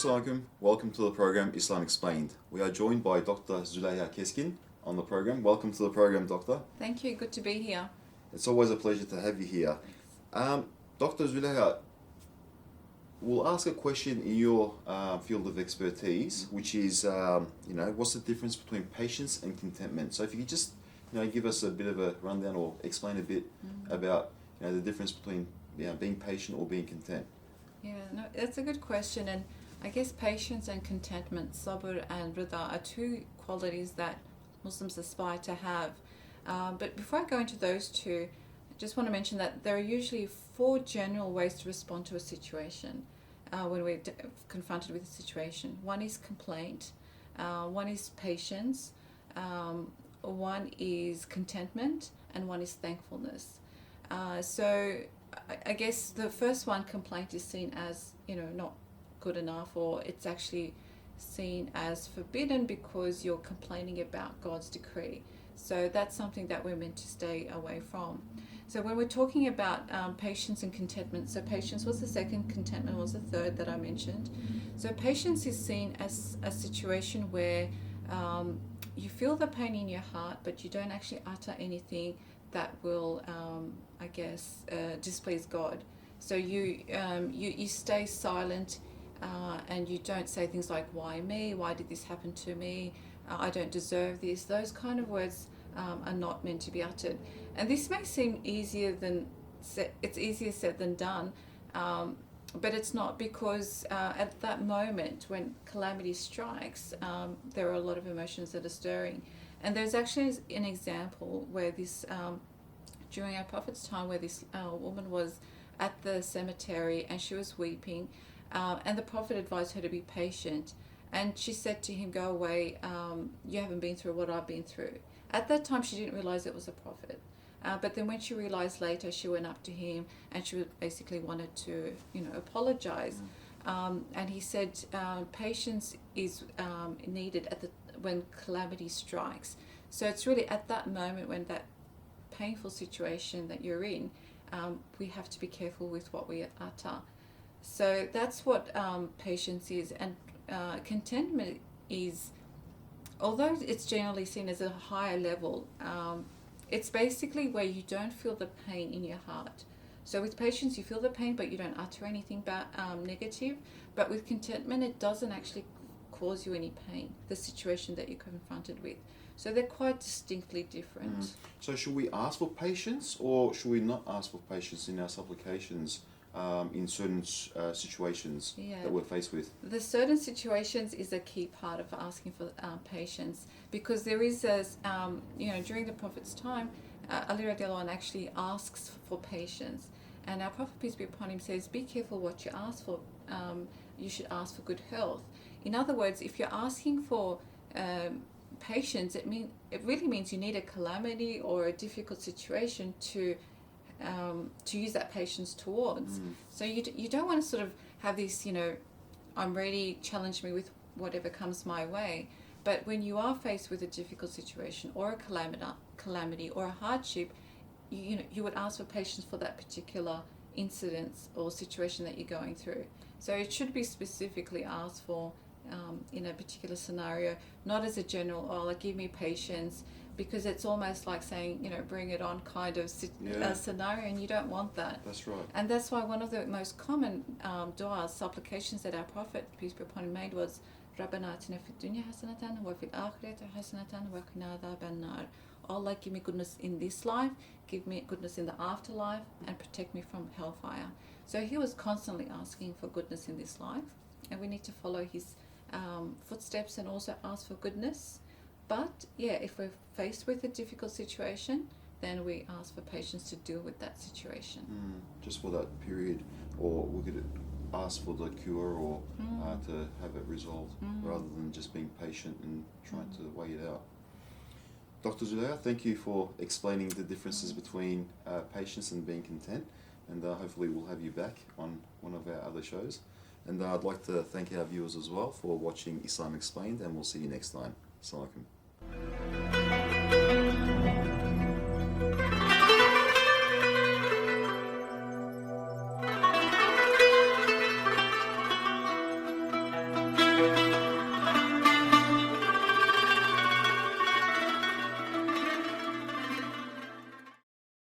Assalamu alaikum. Welcome to the program Islam Explained. We are joined by Dr. Zuleyha Keskin on the program. Welcome to the program, Doctor. Thank you. Good to be here. It's always a pleasure to have you here. Dr. Zuleyha, we'll ask a question in your field of expertise, which is, what's the difference between patience and contentment? So if you could just, give us a bit of a rundown or explain a bit about, the difference between being patient or being content. Yeah, no, that's a good question. And I guess patience and contentment, sabr and rida, are two qualities that Muslims aspire to have. But before I go into those two, I just want to mention that there are usually four general ways to respond to a situation when we're confronted with a situation. One is complaint, one is patience, one is contentment, and one is thankfulness. So I guess the first one, complaint, is seen as, not good enough, or it's actually seen as forbidden because you're complaining about God's decree. So that's something that we're meant to stay away from. So when we're talking about patience and contentment, so patience was the second, contentment was the third that I mentioned. So patience is seen as a situation where you feel the pain in your heart, but you don't actually utter anything that will, displease God. So you stay silent, and you don't say things like, why me? Why did this happen to me? I don't deserve this. Those kind of words are not meant to be uttered. And this may seem easier said than done, but it's not, because at that moment when calamity strikes, there are a lot of emotions that are stirring. And there's actually an example where this, during our Prophet's time, where this woman was at the cemetery and she was weeping, and the Prophet advised her to be patient. And she said to him, go away, you haven't been through what I've been through. At that time, she didn't realize it was a prophet. But then when she realized later, she went up to him and she basically wanted to, apologize. And he said, patience is needed when calamity strikes. So it's really at that moment, when that painful situation that you're in, we have to be careful with what we utter. So that's what patience is. And contentment is, although it's generally seen as a higher level, it's basically where you don't feel the pain in your heart. So with patience, you feel the pain, but you don't utter anything negative. But with contentment, it doesn't actually cause you any pain, the situation that you're confronted with. So they're quite distinctly different. So should we ask for patience, or should we not ask for patience in our supplications in certain situations that we're faced with? The certain situations is a key part of asking for patience, because there is during the Prophet's time, Ali radiallahu anh actually asks for patience. And our Prophet, peace be upon him, says, be careful what you ask for. You should ask for good health. In other words, if you're asking for patience, it really means you need a calamity or a difficult situation to use that patience towards. So you don't want to sort of have this, I'm ready, challenge me with whatever comes my way. But when you are faced with a difficult situation or a calamity or a hardship, you would ask for patience for that particular incident or situation that you're going through. So it should be specifically asked for in a particular scenario, not as a general, give me patience, because it's almost like saying, bring it on kind of scenario, and you don't want that. That's right. And that's why one of the most common du'as, supplications that our Prophet, peace be upon him, made was, رَبَّنَا آتِنَا فِي الدُّنْيَا حَسَنَةً وَفِي الْآخِرَةِ حَسَنَةً وَقِنَا عَذَابَ النَّارِ. Allah, give me goodness in this life, give me goodness in the afterlife, and protect me from hellfire. So he was constantly asking for goodness in this life, and we need to follow his footsteps and also ask for goodness. But if we're faced with a difficult situation, then we ask for patience to deal with that situation. Just for that period, or we could ask for the cure, or to have it resolved, rather than just being patient and trying to weigh it out. Dr. Zuleyha, thank you for explaining the differences between patience and being content, and hopefully we'll have you back on one of our other shows. And I'd like to thank our viewers as well for watching Islam Explained, and we'll see you next time. Assalamu alaikum.